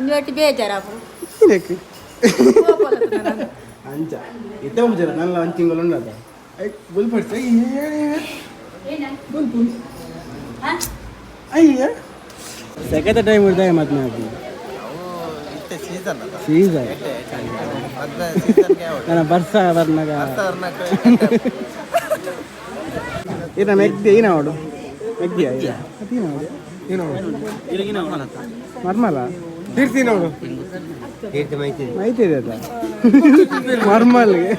ಮುಂಜಾನೆ ಬೇಜಾರಾಗು ಇದಕ್ಕೆ ಅಂಚ ಎತ್ತ ಮುಂಜಾನೆ ನನ್ನ ಒಂದು ತಿಂಗಳು ಉಂಡದ ಬುಲ್ಪಡ್ಸ ಬುಲ್ಪು ಅಯ್ಯ ಸೆಕೆಂಡ್ ಟೈಮ್ ಇರ್ದಾಗ ಮತ್ತೆ ನಾವು ಸೀಸನ್ ನನ್ನ ಬರ್ಸ ಬರ್ನಾಗ ಏನ ಮೆಗ್ದಿ ಏನ ಅವಡು ಮೆಗ್ದಿಯ ಮರ್ಮಲ ತೀರ್ತಿ ನೋಡು ಮಾಹಿತಿ ಇದೆ ಅದ ಮರ್ಮಲ್ಗೆ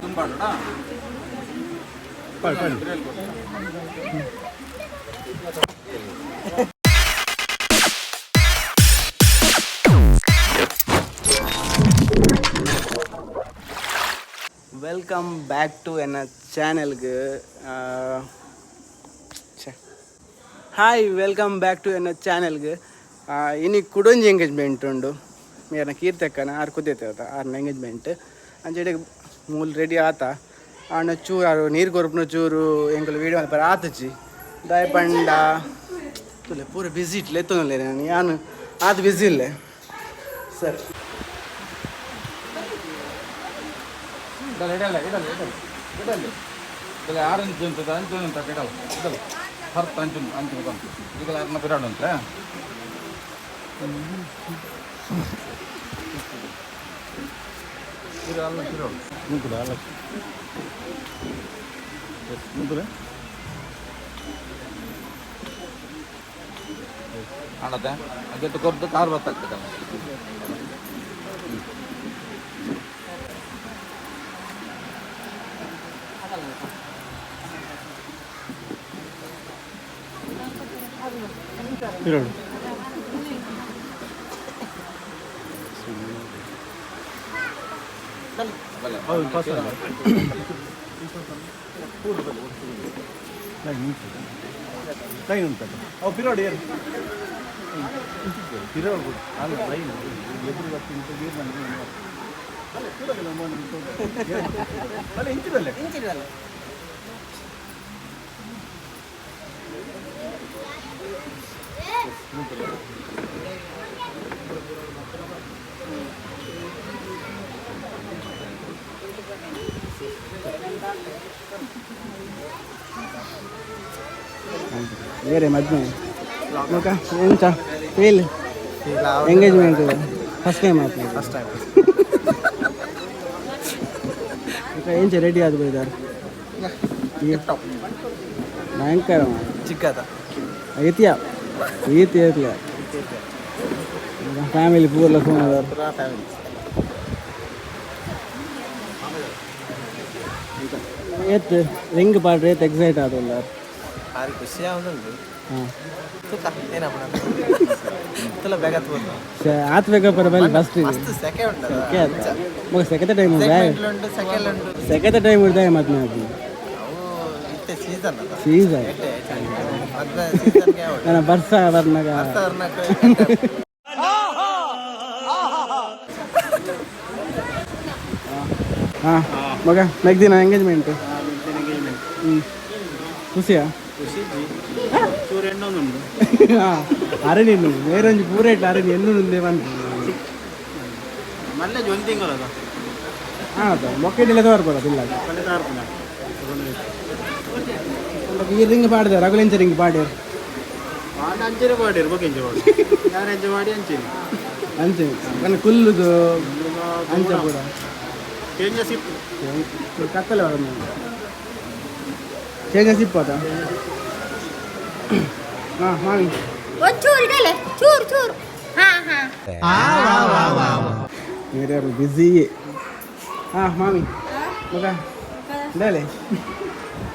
ವೆಲ್ಕಮ್ ಬ್ಯಾಕ್ ಟು ಎನ್ನ ಚಾನೆಲ್ಗೆ ಹಾಯ್ ವೆಲ್ಕಮ್ ಬ್ಯಾಕ್ ಟು ಎನ್ನ ಚಾನೆಲ್ಗೆ ಇನ್ನಿಗೆ ಕುಡೊಂಜಿ ಎಂಗೇಜ್ಮೆಂಟ್ ಉಂಡು ಮೇರನ ಕೀರ್ತಕ್ಕನ ಆರು ಕುದ್ದೈತೆ ಆರ್ನ ಎಂಗೇಜ್ಮೆಂಟ್ ಅಂಚೆಡೆ ಮೂಲ ರೆಡಿ ಆತ ಆನ ಚೂರು ನೀರು ಕೊರಪನ ಚೂರು ಎಂಕಲು ವೀಡಿಯೋ ಮಲ್ಪರ ಆತಚ್ಚಿ ದಾಯ ಪಂಡ ತುಲೆ ಪೂರ ಬಿಸಿ ಇಟ್ಲೆ ಎತ್ತೊಂದಿಲ್ಲ ನಾನು ಯಾನು ಆತ ಬಿಸಿ ಇಲ್ಲೇ ಸರಿ ಆರೆಂಜ್ ಅಂತದ ಅಂಚು ಅಂತ ಇಡಲ್ಲ ಇದಲ್ಲ ಹರ್ತ್ ಅಂಚು ಅಂಚು ಬಂತು ಈಗ ಅರ್ನ ಬಿರಾಡು ಅಂತ ಆಡತ್ತೆ ಅದಕ್ಕೆ ಕೊರ್ದು ಕಾರ್ ಬರ್ತಾಗ್ತದಲ್ಲ ಇರೋಡು ಟ್ರೈನ್ ಉಂಟು ಅವು ಪಿರೋಡ್ ಏನು ಪಿರೋಡ್ ಅಲ್ಲ ಟ್ರೈನ್ ಎದುರು ಬರ್ತಿಂತ ಅಲ್ಲ ಇಂಚಿದಲ್ಲೇ ಬೇರೆ ಮದ್ವೆ ಮಗ ಎಂತ ಫೇಲ್ ಎಂಗೇಜ್ಮೆಂಟ್ ಫಸ್ಟ್ ಟೈಮ್ ಆಯ್ತು ಫಸ್ಟ್ ಟೈಮ್ ಎಂಚ ರೆಡಿ ಆದ ಬೈದಾರೆ ಭಯಂಕರ ಚಿಕ್ಕದ ಐತಿಯ ಈತಿ ಐತಿಯ ಫ್ಯಾಮಿಲಿ ಪೂರ್ಲ ಫೋನ್ ಫ್ಯಾಮಿಲಿ ಏತ್ ರಿಂಗ್ ಪಾಡ್ರೆ ಏತ್ ಎಕ್ಸೈಟ್ ಆದಲ್ಲ ಭಾರಿ ಖುಷಿ ಆಗುದುಂಟು ಆತ್ ಬೇಕಪ್ಪ ಬಲ್ಲಿ first second time second time ಇರ್ದಾಗ ಮತ್ತೆ ನಾವು ಸೀಸನ್ ನನ್ನ ಬರ್ಸ ಬರ್ನಾಗ ಹಾಂ ಮಗ ಮೆಗ್ದಿನ ಎಂಗೇಜ್ಮೆಂಟ್ ಖುಷಿಯಾ ಚೂರು ಎಣ್ಣೊಂದುಂಟು ಅರಣಿನ್ನು ಬೇರೊಂದು ಪೂರ ಇಟ್ಟು ಅರಣಿ ಎನ್ನುಂದೆ ಬಂದು ಮಲ್ಲೆ ಒಂದು ತಿಂಗಳು ಅದ ಹಾಂ ಅದು ಮೊಕ್ಕೆಡೆಲ್ಲ ತೋರ್ಬೋದಿಲ್ಲ ಈ ರಿಂಗ್ ಪಾಡಿದೆ ರಘುಲೆಂಚ ರಿಂಗ್ ಪಾಡ್ಯಾರ ಅಂಚೆರೆ ಪಾಡ್ಯಾರ ಬೊಕೆಂಚೆ ಪಾಡು ಯಾರು ಹೆಜ್ಜೆ ಮಾಡಿ ಅಂಚೆನೆ ಅಂಚೆ ಕಣ್ಣು ಕುಲ್ಲುದು ಅಂಚೆ ಕೂಡ ಚೇಂಜ ಸಿಪ್ಪು ಕತ್ತಲೆ ಅವರನ್ನು ಚೇಂಜ ಸಿಪ್ಪದ ಹಾಂ ಮಾವಿ ಒಂಚೂರು ಇದಲ್ಲ ಚೂರು ಚೂರು ಹಾಂ ಹಾಂ ಬೇರೆಯವರು ಬ್ಯುಸಿ ಹಾಂ ಮಾವಿ ಮಗ ಡಾಲೆ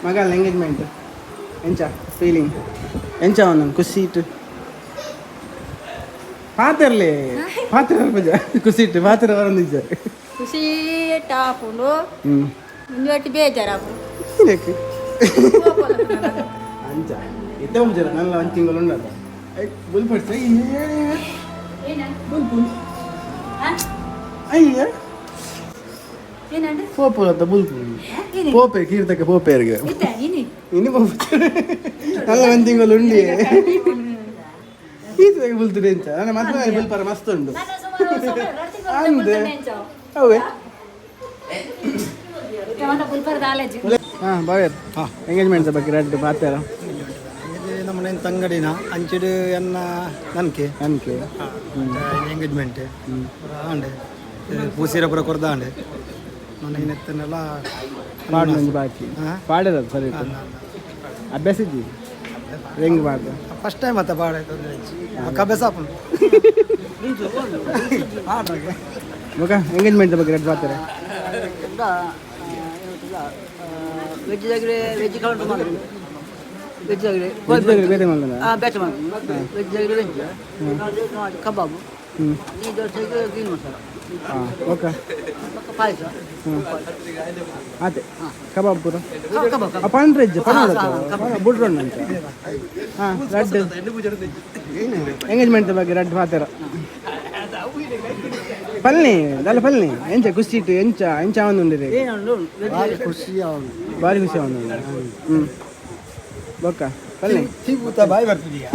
ಮಗ ಅಲ್ಲ ಎಂಗೇಜ್ಮೆಂಟ್ ಎಂಚ ಫೀಲಿಂಗ್ ಎಂಚ ಒಂದೊಂದು ಖುಷಿ ಇಟ್ಟು ಪಾತ್ರಲೆ ಪಾತ್ರ ಖುಷಿ ಇಟ್ಟು ಪಾತ್ರ ಬರಂದಿದ್ದ ಖುಷಿ ಟಾಪುಂಡು ಮುಂಜಾನೆ ಬೇಜಾರಾಗು ಇದಕ್ಕೆ ಅಂಚ ಎತ್ತ ಮುಂಜಾನೆ ನನ್ನ ಒಂದು ತಿಂಗಳು ಉಂಡದ ಬುಲ್ಪಡ್ಸ ಬುಲ್ಪು ಅಯ್ಯ ಪೋಪುಲತ್ತ ಬುಲ್ಪು ಪೋಪೆ ಕೀರ್ತಕ್ಕೆ ಪೋಪೇರಿಗೆ ಇನ್ನು ನನ್ನ ಒಂದು ತಿಂಗಳು ಉಂಡಿ ಈತ ಬುಲ್ತುಡೆ ಎಂಚ ನನ್ನ ಮದುವೆ ಬುಲ್ಪರ ಮಸ್ತ್ ಉಂಡು ಅಂದೆ ಅವೇ ಹಾಂ ಬಾವೇರ್ ಎಂಗೇಜ್ಮೆಂಟ್ ಬಗ್ಗೆ ರೆಡ್ ಪಾತಾರ ಇದು ನಮ್ಮ ತಂಗಡಿನ ಅಂಚಿಡು ಎನ್ನ ನನ್ಕೆ ಎಂಗೇಜ್ಮೆಂಟ್ ಆಂಡೆ ಪೂಸಿರ ಪುರ ಕೊರ್ದಾಂಡೆ ನನ್ನ ಇನ್ನೆತ್ತನೆಲ್ಲ ಪಾಡು ಮಂಜು ಬಾಕಿ ಪಾಡಿರೋದು ಸರಿ ಅಭ್ಯಾಸ ಇದ್ದೀವಿ ಹೆಂಗೆ ಮಾಡ್ದು ಫಸ್ಟ್ ಟೈಮ್ ಮತ್ತೆ ಪಾಡ ಅಭ್ಯಾಸ ಮುಖ ಎಂಗೇಜ್ಮೆಂಟ್ ಬಗ್ಗೆ ರೆಡ್ ಪಾತಾರೆ ವೆಜ್ ಆಗಿದ್ರೆ ವೆಜ್ ಕೌಂಟರ್ ಮಾಡಿ ವೆಜ್ ಆಗಿದ್ರೆ ಬೇರೆ ಮಾಡೋಣ ಬ್ಯಾಚ್ ಮಾಡಿ ವೆಜ್ ಆಗಿದ್ರೆ ವೆಜ್ ಕಬಾಬು ಈ ದೋಸೆಗೆ ಗ್ರೀನ್ ಮಸಾಲ ಹಾಂ ಓಕೆ ಪಾಯಸ ಅದೇ ಕಬಾಬ್ ಪೂರ ಕಬಾಬ್ ಪಂಡ್ರೆಜ್ ಬುಡ್ರೊಂಡು ಅಂತ ಹಾಂ ರೆಡ್ ಎಂಗೇಜ್ಮೆಂಟ್ ಬಗ್ಗೆ ರೆಡ್ ಪಾತಾರ ಪಲ್ನಿ ದಾಲ ಪಲ್ನಿ ಎಂಚ ಖುಷಿ ಇಟ್ಟು ಎಂಚ ಒಂದುಂಡಿರಿ ಖುಷಿ ಭಾರಿ ಖುಷಿ ಒಂದು ಹ್ಞೂ ಬೊಕ್ಕ ಪಲ್ನಿ ಸಿಗುತ್ತ ಬಾಯಿ ಬರ್ತಿದೀಯ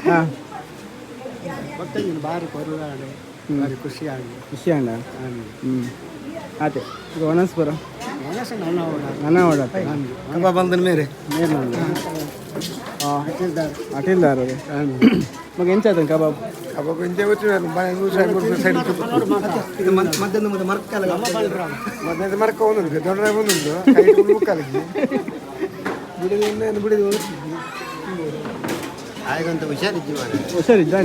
ಹಾಂ ಭಾರಿ ಕೊರಗಾಡೆ ಭಾರಿ ಖುಷಿ ಆಗಿ ಖುಷಿ ಅಂಡ ಹ್ಞೂ ಅದೇ ಈಗ ಒಣಸ್ಪುರ ನನ್ನ ಓಡಾಟ ಕಬಾಬ್ ಬಂದ ಮೇಲೆ ನೀರು ನಾನು ಅಟಿಲ್ದಾರ ಮಗ ಎಂಚ ಆಯ್ತು ಕಬಾಬ್ ಕಬಾಬ್ ಇಂತೆ ಸೈಡ್ ಇದು ಮಧ್ಯಾಹ್ನ ಮುಂದೆ ಮರಕಾಲ ಮಧ್ಯಾಹ್ನ ಮರಕ ಒಂದೊಂದು ದೊಡ್ಡ ಒಂದೊಂದು ಕೈ ಮುಕ್ಕಾಲಿಗೆ ಬಿಡಿದ ಇನ್ನೇನು ಬಿಡಿದ ಆಯ್ಗಂತ ಹುಷಾರಿದ್ದಿ ಹುಷಾರಿದ್ದ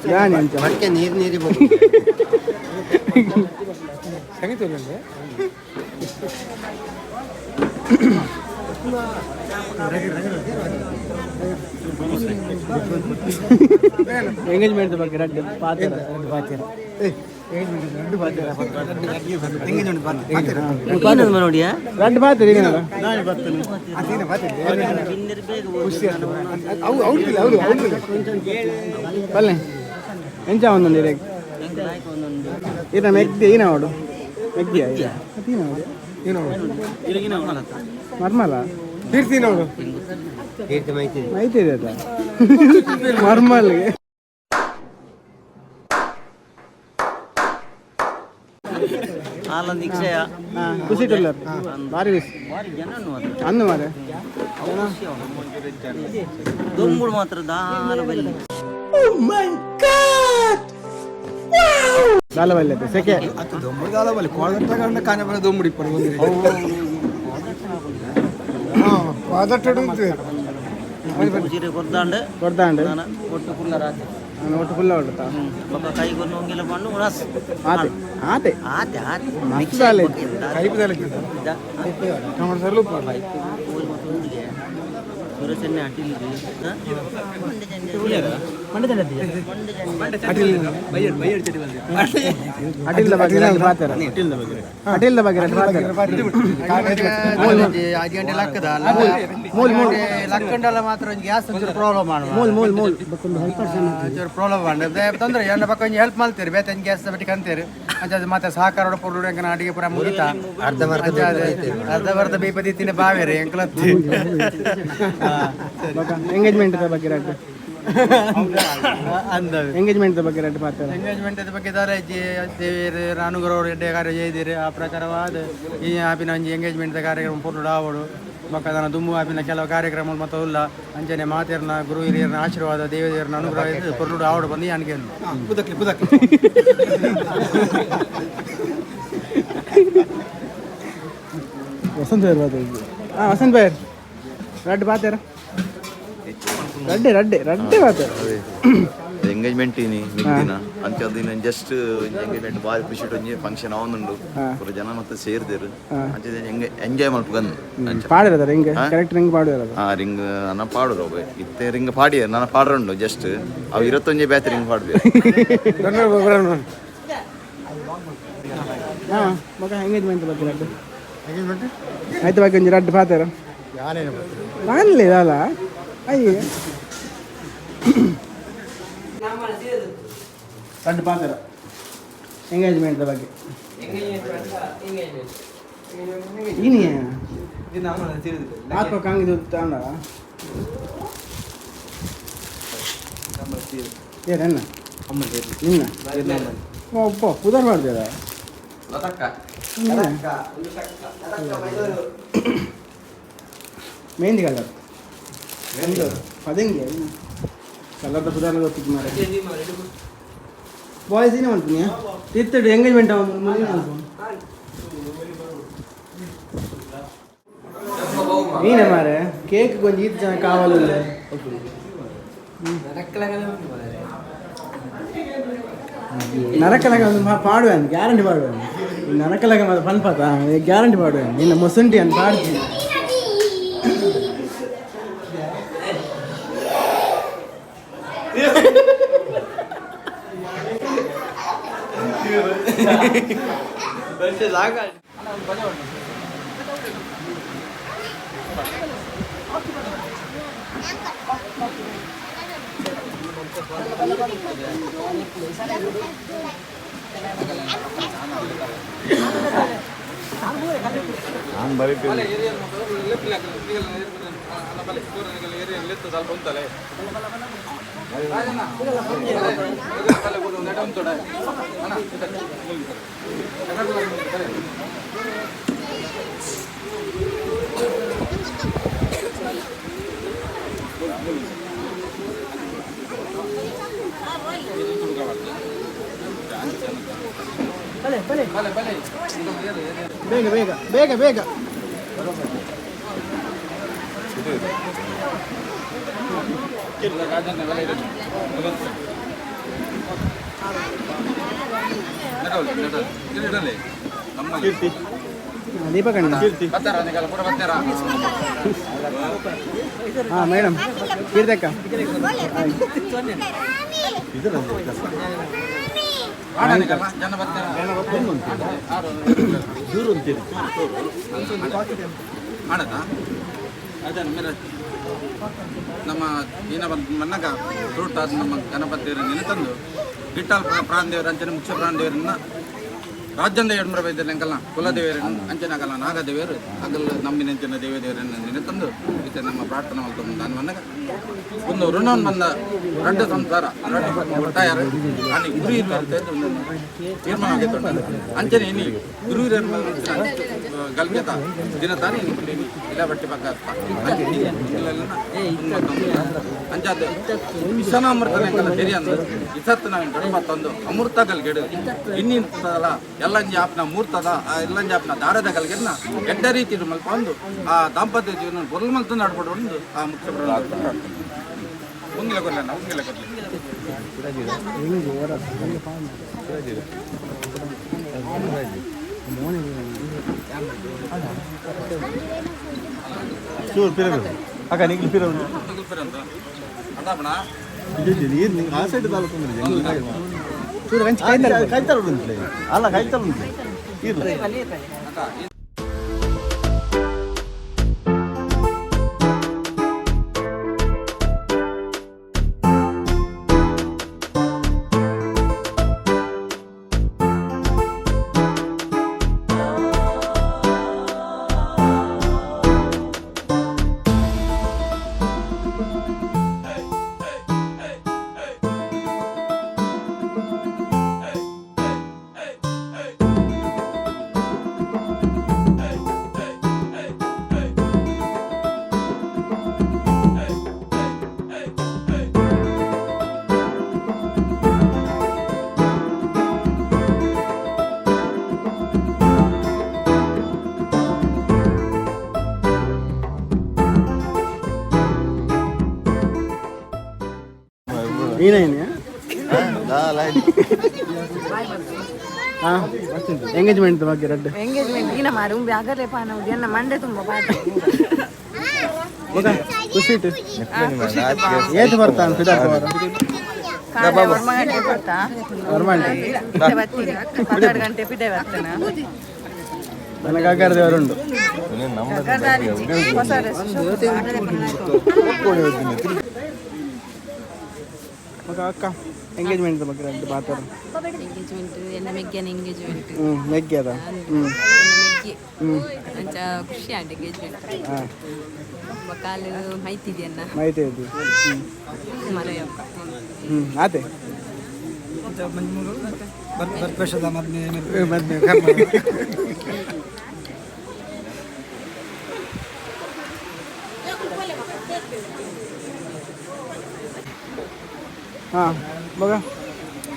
ಜಾನಿ ಅಂತ ಮಕ್ಕೆ ನೀರು ಸಂಗೀತ ಎಂಗೇಜ್ಮೆಂಟ್ ಬಗ್ಗೆ ರೆಡ್ ಪಾತಾರ ನೋಡಿಯಾ ರೆಡ್ ಪಾತ್ರೆ ಬಲ್ಲೆ ಎಂಚ ಒಂದೊಂದು ಇರ ಇರ ಮೆಗ್ದಿ ಈನವಡು ಮೆಗ್ದಿಯ ಮರ್ಮಲ ತೀರ್ತಿ ನೋಡು ಮೈತಿದೆ ಮರ್ಮಲ್ಗೆ ಹಾಲೊಂದು ಇಕ್ಷಯ ಖುಷಿ ಟುಲ್ಲರ್ ಭಾರಿ ಖುಷಿ ಅನ್ನು ಮಾರೆ ದೊಂಬುಡು ಮಾತ್ರ ದಾಲ ಬಲ್ಲಿ ದಾಲ ಬಲ್ಲೆ ಸೆಕೆ ಅದು ದೊಂಬುಡಿ ದಾಲ ಬಲ್ಲಿ ಕೋಳಗಟ್ಟ ಕಾನೆ ಬರ ದೊಂಬುಡಿ ಪಡ ವಾದಟ್ಟಡು ಕೊಡ್ತಾಂಡು ಒಟ್ಟು ಕುಲ್ಲರ ನಾನು ಒಟ್ಟು ಫುಲ್ಲ ಹೊಡ್ತಾ ఒక కైగొన్న ఒంగిల పండు ఉనాస్ ಆತೆ ಆತೆ ఆతే ఆతే ಮಸ್ತ್ ದಾಲೆ ಕೈಪ್ ದಾಲ ಟೊಮಟೊ ಸರ್ಲು ಸುರಸನ್ನ ಅಟಿಲ್ ಅಟಿಲ್ದ ಬಗ್ಗೆ ರೆಡ್ ಪಾತಾರ ಅಟಿಲ್ದ ಬಗ್ಗೆ ರೆಡ್ ಮೂಲ್ ಮೂಲ್ ಲಕ್ಕಂಡಲ್ಲ ಮಾತ್ರ ಒಂದು ಗ್ಯಾಸ್ ಒಂಚೂರು ಪ್ರಾಬ್ಲಮ್ ಮಾಡುವ ಮೂಲ್ ಮೂಲ್ ಮೂಲ್ ಒಂಚೂರು ಪ್ರಾಬ್ಲಮ್ ಮಾಡಿ ತೊಂದರೆ ಎಣ್ಣ ಪಕ್ಕ ಒಂಜಿ ಹೆಲ್ಪ್ ಮಾಡ್ತೀರಿ ಬೇತೆ ಗ್ಯಾಸ್ ಬಟ್ಟಿ ಕಂತೀರಿ ಅಂಚ ಮತ್ತೆ ಸಹಕಾರ ಪುರುಡು ಎಂಕನ ಅಡಿಗೆ ಪುರ ಮುಗಿತಾ ಅರ್ಧ ಬೇಪದಿ ತಿನ್ನ ಬಾವೇರಿ ಎಂಕಲತ್ತಿ ಎಂಗೇಜ್ಮೆಂಟ್ ಬಗ್ಗೆ ರೆಡ್ ಎಂಗೇಜ್ಮೆಂಟ್ ಬಗ್ಗೆ ರೆಡ್ ಪಾತಾರ ಎಂಗೇಜ್ಮೆಂಟ್ ಬಗ್ಗೆ ದಾರ ದೇವೇರು ರಾನುಗರವರು ಎಡ್ಡೆ ಕಾರ್ಯ ചെയ്തിರಿ ಆ ಪ್ರಕಾರವಾದ ಈ ಆಪಿನ ಒಂಜಿ ಎಂಗೇಜ್ಮೆಂಟ್ ಕಾರ್ಯಕ್ರಮ ಪುರುಡು ಆವಡು ಮಕ್ಕದನ ದುಮ್ಮು ಆಪಿನ ಕೆಲವು ಕಾರ್ಯಕ್ರಮ ಮತ್ತು ಇಲ್ಲ ಅಂಚನೆ ಮಾತೇರ್ನ ಗುರು ಹಿರಿಯರನ ಆಶೀರ್ವಾದ ದೇವದೇವರನ ಅನುಗ್ರಹ ಇದು ಪುರುಡು ಆವಡು ಬಂದು ಯಾನಿಗೆ ಬುದಕ್ಲಿ ವಸಂತ ಭೈರ್ ಹಾಂ ವಸಂತ ಭೈರ್ ರೆಡ್ ಪಾತಾರ ರಡ್ಡೆ ಪಾತಾರ ಎಂಗೇಜ್ಮೆಂಟ್ ಇನಿ ಮಿಕ್ಕಿನ ಅಂಚೆ ದಿನ ಜಸ್ಟ್ ಎಂಗೇಜ್ಮೆಂಟ್ ಬಾರಿ ಖುಷಿ ಒಂಜಿ ಫಂಕ್ಷನ್ ಅವನುಂಡು ಪೂರ ಜನ ಮತ್ತೆ ಸೇರ್ದೇರು ಅಂಚೆ ಎಂಜಾಯ್ ಮಲ್ಪ ಗಂದು ಪಾಡಿರೋದ ರಿಂಗ್ ಕರೆಕ್ಟ್ ರಿಂಗ್ ಪಾಡಿರೋದು ರಿಂಗ್ ನನ್ನ ಪಾಡುದು ಅವು ಇತ್ತೆ ರಿಂಗ್ ಪಾಡಿ ನನ್ನ ಪಾಡ್ರಂಡು ಜಸ್ಟ್ ಅವು 21 ಬ್ಯಾತ್ ರಿಂಗ್ ಪಾಡ್ಬೇಕು ಹಾಂ ಮಗ ಎಂಗೇಜ್ಮೆಂಟ್ ಬಗ್ಗೆ ರೆಡ್ ಆಯ್ತು ಬಗ್ಗೆ ಒಂಜಿ ರೆಡ್ ಪಾತಾರ ಬಾನ್ಲಿ ಅಲ್ಲ ಅಯ್ಯ ರೆಡ್ ಪಾತಾರ ಎಂಗೇಜ್ಮೆಂಟ್ ಬಗ್ಗೆ ಇನಿ ಆತ್ಮ ಕಂಗಿದು ತಾಂಡ ಏನ ನಿನ್ನ ಒಪ್ಪ ಪುದರ್ ಮಾಡ್ತೀರ ಮೆಹಂದಿ ಕಲರ್ ಒಂದು ಅದಂಗೆ ಕಲರ್ದ ಪುದರ್ ಗೊತ್ತಿತ್ತು ಮಾರ ಬಾಯ್ಸ್ ಏನೇ ಮಾಡ್ತೀನಿ ತಿರ್ತಡು ಎಂಗೇಜ್ಮೆಂಟ್ ನೀನೇ ಮಾರೆ ಕೇಕ್ ಕೊಂಚ ಇದು ಜನ ಕಾವಲ್ಲ ನರಕಲಗ ಒಂದು ಪಾಡುವೇನು ಗ್ಯಾರಂಟಿ ಪಾಡುವೇನು ನರಕಲಗ ಮತ್ತೆ ಪನ್ಪತ ಗ್ಯಾರಂಟಿ ಪಾಡುವೇನು ನಿನ್ನ ಮೊಸಂಟಿ ಅಂತ ಪಾಡ್ತೀನಿ ನಾನು ಬರೀತೀನಿ ಬೇಗ ಬೇಗ ಬೇಗ ಬೇಗ ದೀಪಕಣ್ಣ ಹಾಂ ಮೇಡಮ್ ಕೀರ್ತಕ್ಕ ನಮ್ಮ ಏನ ಮನ್ನಗ ರೂಟ್ ಆದ ನಮ್ಮ ಗಣಪತಿಯವರನ್ನು ತಂದು ಗಿಟ್ಟಾಲ್ ಪ್ರಾಣದೇವರ ಅಂಚನೆ ಮುಖ್ಯ ಪ್ರಾಣದೇವರನ್ನ ರಾಜ್ಯದ ಎಡ್ಮರ ವೈದ್ಯರ ಅಂಕಲ್ನ ಕುಲದೇವರನ್ನು ಅಂಚನಾಗಲ್ಲ ನಾಗದೇವರು ಅಗಲ್ ನಮ್ಮಿನಂಚಿನ ದೇವದೇವರನ್ನು ನೆನೆತಂದು ಈತ ನಮ್ಮ ಪ್ರಾರ್ಥನೆ ಮಾಡ್ಕೊಂಡು ನಾನು ಮನ್ನಗ ಒಂದು ಋಣವನ್ನು ಬಂದ ರಡ್ಡ ಸಂಸಾರ ಒಟ್ಟಾಯಾರ ಅಲ್ಲಿ ಗುರು ಇರುವಂತ ತೀರ್ಮಾನ ಆಗಿತ್ತು ಅಂಚನೆ ಇನಿ ಗುರು ಗಲ್ಗೆತ ದಿನ ತಾನೇ ಇಲ್ಲ ಬಟ್ಟೆ ಪಕ್ಕ ಅಂಚಾದ ವಿಷನಾಮೃತನ ಅಂಕಲ್ಲ ಸರಿ ಅಂದು ಇಸತ್ತು ನಾವು ಗಣಪತ್ತೊಂದು ಅಮೃತ ಗಲ್ಗೆಡು ಇನ್ನಿಂತಲ್ಲ ಎಲ್ಲಂಜಿ ಆಪ್ನ ಮೂರ್ತದ ಆ ಎಲ್ಲಂಜಿ ಆಪ್ನ ದಾರದ ಗಲ್ಗೆಡ್ನ ಎಡ್ಡ ರೀತಿ ಮಲ್ಕೊಂಡು ಆ ದಾಂಪತ್ಯ ಜೀವನ ಬೊರ್ಲು ಮಲ್ತು ನಡ್ಬಿಟ್ಟು ಒಂದು ಆ ಮುಖ್ಯ ಉಂಗಿಲ ಕೊಡ್ಲ ಉಂಗಿಲ ಕೊಡ್ಲಿ ಚೂರು ಪಿರ ಅಕ್ಕ ನಿಗ್ಲು ಪಿರ ಅಂತ ಅದಾಪಣ ಆ ಸೈಡ್ ತಾಲೂಕು ಚೂರು ಕಾಯ್ತಾರ ಉಂಟ್ಲೆ ಅಲ್ಲ ಕಾಯ್ತಾರ ಉಂಟ್ಲೆ ಇರ್ಲಿ ನೀನೇನೆ ಹಾಂ ಎಂಗೇಜ್ಮೆಂಟ್ ಬಗ್ಗೆ ರೆಡ್ ಎಂಗೇಜ್ಮೆಂಟ್ ಈನ ಮಾರು ಆಗಲೇ ನಾವು ಎನ್ನ ಮಂಡೆ ತುಂಬ ಪಾಠ ಖುಷಿ ಇಟ್ಟು ಏತು ಬರ್ತಾನೆ ಸಿದ್ಧಾರ್ಥ ಅವರು ಗಂಟೆ ಬರ್ತಾ ಗಂಟೆ ಪಿಡೆ ಬರ್ತಾನೆ ನನಗೆ ಅಗ್ಗಾರದೇವರುಂಡು ಹೊಸ ಅಕ್ಕ ಎಂಗೇಜ್ಮೆಂಟ್ ಬಗ್ಗೆ ರೆಡ್ ಮಾತಾಡು ಎಂಗೇಜ್ಮೆಂಟ್ ಎನ್ನ ಮೆಗ್ಗನ ಎಂಗೇಜ್ಮೆಂಟ್ ಮೆಗ್ಗೆ ಅದ ಮೆಗ್ಗೆ ಅಂಚ ಖುಷಿ ಆಂಡ್ ಎಂಗೇಜ್ಮೆಂಟ್ ಹಾಂ ಕಾಲು ಮೈತಿದೆಯನ್ನ ಮಾಹಿತಿ ಇದ್ದು ಮನೆಯಪ್ಪ ಆತೆ ಮದ್ವೆ ಹಾಂ ಬಗ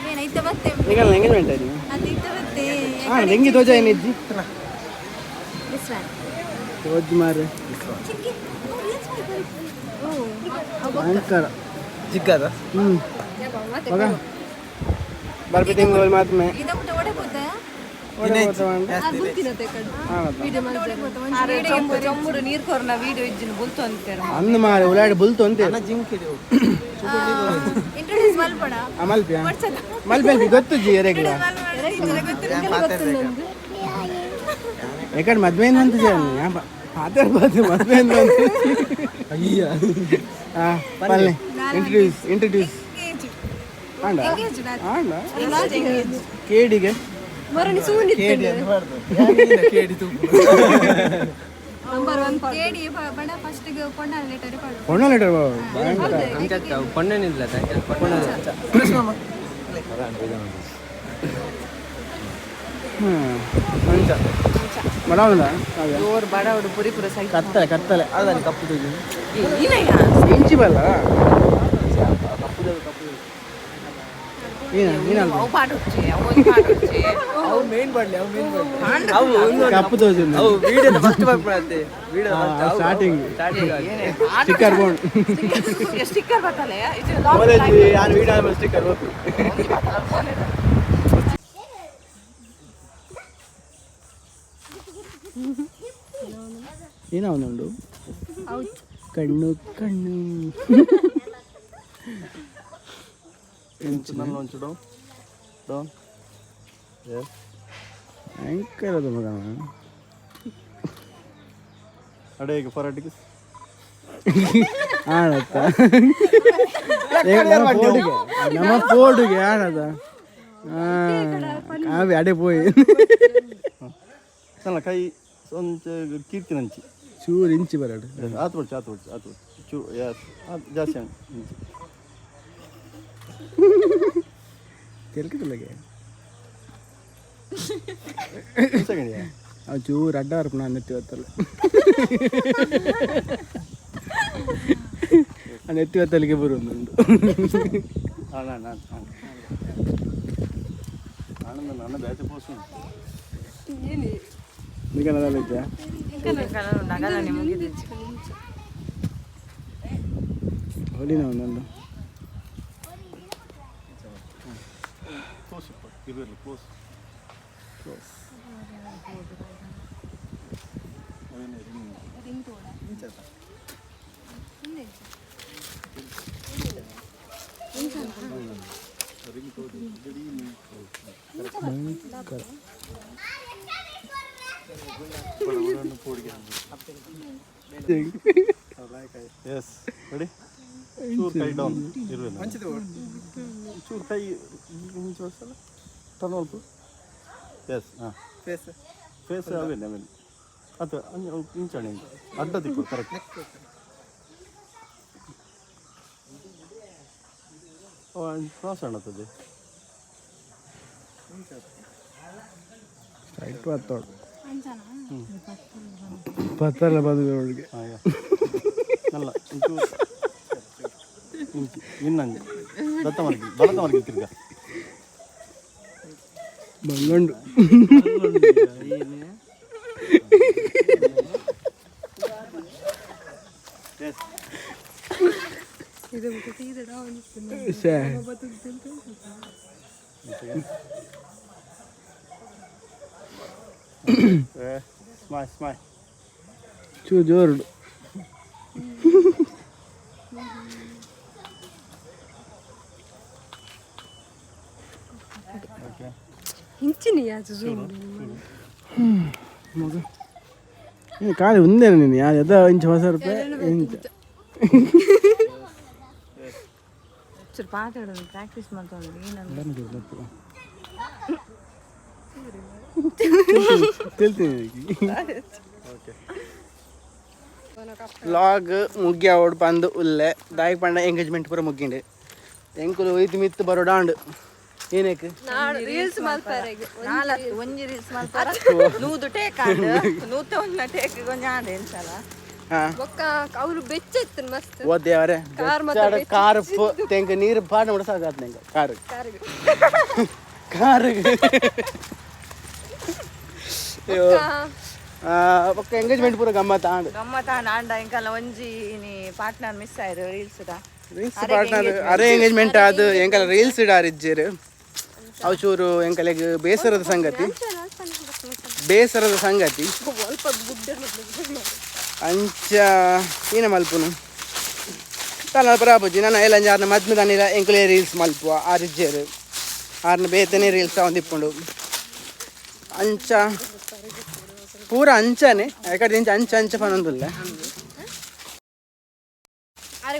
ಏನೈತೆ ಮತ್ತೆ ಈಗ ಎಂಗೇಜ್ಮೆಂಟ್ ಆಯ್ತು ಅದೈತೆ ಮತ್ತೆ ಹಾಂ ಹೆಂಗಿ ಧ್ವಜ ಏನಿದ್ದಿ ಧ್ವಜ ಮಾರೆ ಭಯಂಕರ ಚಿಕ್ಕದ ಹ್ಞೂ ಮಗ ಬರ್ಬಿ ತಿಂಗಳು ಮಾತ್ಮೆ ಇದಕ್ಕೆ ಒಡೆ ಹೋದ ಚೊಂಬುಡು ನೀರು ಕೊರ್ನ ವೀಡಿಯೋ ಇಜ್ಜಿನ ಬುಲ್ತು ಅಂತಾರೆ ಅಂದು ಮಾರೆ ಉಲಾಡಿ ಬುಲ್ತು ಅಂತ ಇಂಟ್ರೊಡ್ಯೂಸ್ ಮಲ್ಪಡ ಮಲ್ಪಿ ಮಲ್ಪಿ ಗೊತ್ತು ಜಿ ರೆಗ್ಲ ಯಾಕಂದ್ರೆ ಮದ್ವೆ ಅಂತ ಮಾತಾಡ್ಬೋದು ಮದ್ವೆ ಅಯ್ಯ ಹಾಂ ಪಲ್ಲೆ ಇಂಟ್ರಡ್ಯೂಸ್ ಆಂಡ ಆಂಡ ಕೇಡಿಗೆ ಕೇಡಿ ತೂಪು ಕೇಳಿ ಬಡ ಫಸ್ಟಿಗೆ ಕೊಂಡ ಲೆಟರ್ ಕೊಣ್ಣ ಲೆಟರ್ ಪಣ್ಣೇನಿಲ್ಲ ಮಂಚ ಬಡವಳ ಜೋರು ಬಡವಡು ಪುರಿ ಪುರ ಸೈ ಕತ್ತಲೆ ಅದಾನೆ ಕಪ್ಪು ತುಗಿ ಇಂಚಿ ಬಲ್ಲ ಏನಲ್ಲ ಅವು ಪಾಡು ಅವು ಪಾಡು ಅವು ಮೇನ್ ಮಾಡ್ಲಿ ಅವು ಕಪ್ಪು ತೋಜು ಅವು ವಿಡಿಯೋ ಫಸ್ಟ್ ಬರ್ಪಡತ್ತೆ video starting sticker board sticker ಬರ್ತಲ್ಲ ಯಾರು ವಿಡಿಯೋ ಸ್ಟಿಕ್ಕರ್ ಏನೋ ಒಂದುಂಡು ಕಣ್ಣು ಕಣ್ಣು ಭಯಂಕರದ ಮಗ ಅಡೆಗೆ ಪರಾಟಿಗೆ ಆಡತ್ತ ನಮ್ಮ ಪೋಡುಗೆ ಆಡದ ಅವೆ ಅಡೆ ಪೋಯಿ ಕೈ ಒಂಚ ಕೀರ್ತಿ ನಂಚಿ ಚೂರು ಇಂಚಿ ಬರಡು ಆತು ಚೂ ಜಾಸ್ತಿ ಇಂಚಿ ತಿರ್ಕಿಲ್ಲಗೆ ಸೆಕೆಂಡ್ ಅವು ಚೂರು ಅಡ್ಡ ಹರಪು ನಾನು ಎತ್ತಿವತ್ತಲ್ಲ ನಾನು ಎತ್ತಿವತ್ತಲ್ಲಿಗೆ ಬರೋದು ನನ್ನ ಬ್ಯಾಚ್ ಪೋಸ್ ನಿಗನದಲ್ಲಿ ಇದ್ಯಾ ಹೊಲಿನ ಒಂದೊಂದು ಕ್ಲೋಸ್ ಎಸ್ ರೆಡಿ ಚೂರು ಕೈ ಡೌನ್ ಇರುವೆ ಚೂರು ಕೈ ಜೋಡಿಸಲ್ಲ ಟರ್ನ್ ಅಲ್ಪ ಎಸ್ ಹಾಂ ಫೇಸ್ ಅವೇನೆ ಅದು ಇಂಚಣೆ ಅಡ್ಡ ದಿಕ್ಕು ಕರೆಕ್ಟ್ ಕ್ರಾಸ್ ಅನ್ನತ್ತದೆ ಸ್ಟ್ರೈಟ್ ಹತ್ತೋಳು ಪತ್ತಲ್ಲ ಬಂದು ಅವಳಿಗೆ ಅಲ್ಲ ಇಂಚೂರು ಇಂಚು ಇನ್ನಂಜು ದತ್ತ ಮರ್ಗಿ ಬಲತ ಮರ್ಗಿ ತಿರ್ಗ ಬಂಗೊಂಡು ಸ್ಮೈ ಚೂ ಜೋರು ಮಗ ಕಾಲಿ ఉందేనా నేను ఏదో ఇంచు ₹10 ఇంచు ಚೂರು ಪಾತಾಡೋದು ಪ್ರಾಕ್ಟೀಸ್ ಮಾಡ್ಕೊಂಡು తెలుసు ವ್ಲಾಗ್ ಮುಗ್ಗ್ಯಾವೋಡು ಪಂದು ಉಲ್ಲೆ ದಾಯಿ ಪಂಡ ಎಂಗೇಜ್ಮೆಂಟ್ ಪೂರ ಮುಗ್ಗಿಂಡೆ ಎಂಕುಲು ಇದು ಮಿತ್ತು ಬರೋಡಾಂಡು ಏನಕ್ಕೆ ರೀಲ್ಸ್ ಮಲ್ಪಾರೆ ಒಂಜಿ ರೀಲ್ಸ್ ಮಲ್ಪಾರ ನೂದು ಟೇಕ್ ಆಂಡ್ ನೂತೆ ಒಂದ ಟೇಕ್ ಗೊಂಜ ಆಂಡ್ ಎಂಚಲ ಬೊಕ್ಕ ಅವ್ರು ಬೆಚ್ಚೆತ್ತು ಮಸ್ತ್ ಓದ್ಯಾವರೆ ಕಾರ್ ತೆಂಕ ನೀರು ಪಾಠ ಮಾಡ ಸಾಕಾತ್ ನಂಗೆ ಕಾರ್ ಪಕ್ಕ ಎಂಗೇಜ್ಮೆಂಟ್ ಪೂರ ಗಮ್ಮತ್ ಆಂಡ್ ಆಂಡ ಇಂಕಲ್ಲ ಒಂಜಿ ನೀ ಪಾರ್ಟ್ನರ್ ಮಿಸ್ ಆಯ್ರು ರೀಲ್ಸ್ ರೀಲ್ಸ್ ಪಾರ್ಟ್ನರ್ ಅರೆ ಎಂಗೇಜ್ಮೆಂಟ್ ಅದು ಎಂಕಲ್ಲ ರೀಲ್ಸ್ ಇಡಾರಿಜ್ಜೇರು ಅವು ಚೂರು ಎಂಕಲೆಗ್ ಬೇಸರದ ಸಂಗತಿ ಅಂಚ ಏನ ಮಲ್ಪುನು ತನ್ನ ಪರಾಪುಜಿ ನಾನು ಎಲ್ಲ ಆರ್ನ ಮದ್ಮೆ ತಾನಿಲ್ಲ ಎಂಕಲೇ ರೀಲ್ಸ್ ಮಲ್ಪುವ ಆರಿಜ್ಜೇರು ಆರ್ನ ಬೇತನೇ ರೀಲ್ಸ್ ಒಂದಿಪ್ಪುಂಡು ಅಂಚ ಪೂರ ಅಂಚನೆ ಯಾಕಡೆ ಅಂಚ ಅಂಚ ಪನೊಂದುಲ್ಲ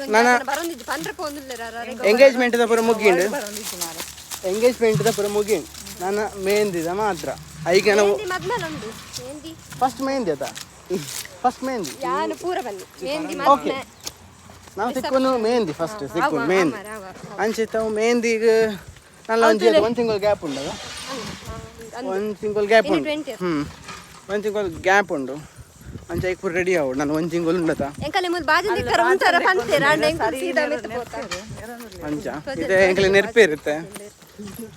ನನ್ನ ಎಂಗೇಜ್ಮೆಂಟ್ ಪೂರ ಮುಗಿಂಡು ನನ್ನ ಮೆಹಂದಿದ ಮಾತ್ರ ಐಕೆ ನಾವು ಫಸ್ಟ್ ಮೆಹಂದಿ ಆತ ಫಸ್ಟ್ ಮೆಹಂದಿ ಓಕೆ ನಾವು ಸಿಕ್ಕೊಂಡು ಮೆಹಂದಿ ಫಸ್ಟ್ ಸಿಕ್ಕೊಂಡು ಮೆಹಂದಿ ಅಂಚಿತ್ತವು ಮೆಹಂದಿಗೆ ನನ್ನ ಒಂದು ತಿಂಗಳು ಗ್ಯಾಪ್ ಉಂಡದ ಒಂದು ತಿಂಗಳು ಗ್ಯಾಪ್ ಉಂಟು ಒಂದು ತಿಂಗಳು ಗ್ಯಾಪ್ ಉಂಡು ಅಂಚ ಈಗ ಪೂರ ರೆಡಿ ಆಗೋಡು ನಾನು ಒಂದು ತಿಂಗಳು ಉಂಡತ ಅಂಚ ಇದೆ ಎಂಕಲೆ ನೆನಪೇ ಇರುತ್ತೆ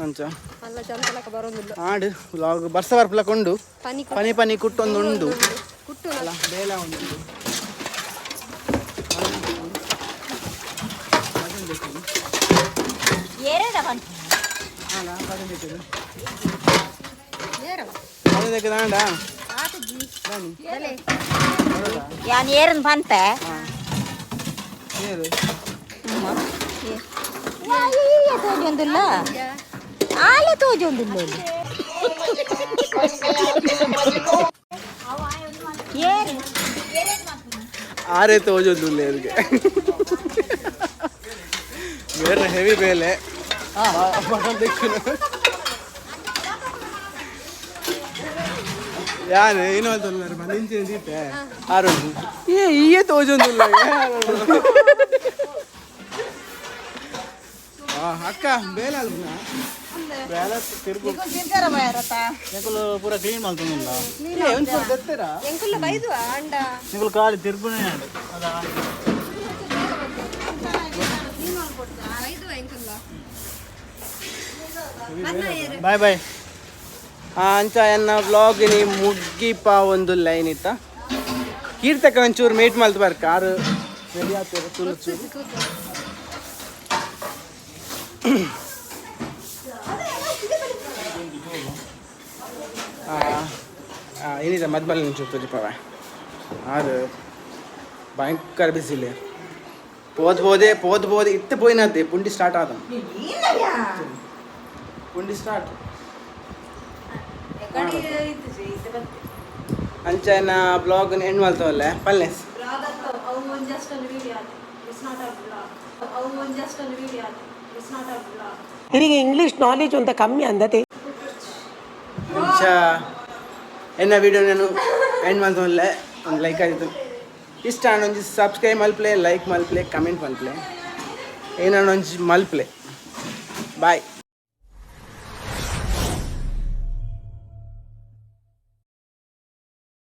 ಅಂಚ ಆಡು ವ್ಲಾಗ್ ಬರ್ಸ ಬರ್ಪಲ ಕೊಂಡು ಪನಿ ಕುಟ್ಟೊಂದು ಉಂಡು ಅಲ್ಲ ಬೇಲ ಉಂಟು ಯಾನ್ ಏರನ್ ಪಂತೆ ತೋಜೊಂದಿಲ್ಲ ಆಲೆ ತೋಜೊಂದಿಲ್ಲ ಆರೇ ತೋಜೊಂದಿಲ್ಲ ಇವ್ರಿಗೆ ಬೇರೆ ಹೆವಿ ಬೇಲೆ ಯಾರು ಏನು ಅಂತಲ್ಲ ಮನಿಂಚೆ ದೀಪೆ ಆರು ಈಯೇ ತೋಜೊಂದಿಲ್ಲ ಅಕ್ಕ ಬೇಲೆ ಅಲ್ವ ಬೇಲೆ ತಿರ್ಗು ಪೂರ ಕ್ಲೀನ್ ಮಾಡ್ಕೊಂಡಿಲ್ಲ ನಿಂಗಳು ಕಾಲಿ ತಿರ್ಗುನೇ ಬಾಯ್ ಬಾಯ್ ಅಂಚ ಎನ್ನ ವ್ಲಾಗ್ ನೀ ಮುಗ್ಗಿಪ್ಪ ಒಂದು ಲೈನ್ ಇತ್ತ ಕೀರ್ತಕ್ಕ ಒಂಚೂರು ಮೇಟ್ ಮಲ್ತು ಬಾರ್ ಕಾರು ರೆಡಿ ಆಗ್ತದೆ ಚೂರು ಏನಿದೆ ಮದ್ಮಲ್ಲಿ ಒಂಚೂರು ತುಜಿಪವ ಆರು ಭಯಂಕರ ಬಿಸಿಲೆ పోదే ఇత్త పోయినది పుండి స్టార్ట్ ఆదాం పుండి స్టార్ట్ ಅಂಚನ ಬ್ಲಾಗ್ ಎಂಡ್ ಮಾಡ್ತಾವಲ್ಲ ಪಲ್ಲೆಸ್ ಇವರಿಗೆ ಇಂಗ್ಲಿಷ್ ನಾಲೆಜ್ ಅಂತ ಕಮ್ಮಿ ಅಂದತೆ ಅಂಚ ಎನ್ನ ವಿಡಿಯೋ ನಾನು ಎಂಡ್ ಮಾಡ್ತಾವಲ್ಲ ಒಂದು ಲೈಕ್ ಆಯಿತು ಇಷ್ಟ ಒಂಜಿ ಸಬ್ಸ್ಕ್ರೈಬ್ ಮಲ್ಪ್ಲೆ ಲೈಕ್ ಮಲ್ಪ್ಲೆ ಕಮೆಂಟ್ ಮಲ್ಪ್ಲೆ ಏನೊಂಜಿ ಮಲ್ಪ್ಲೆ ಬಾಯ್.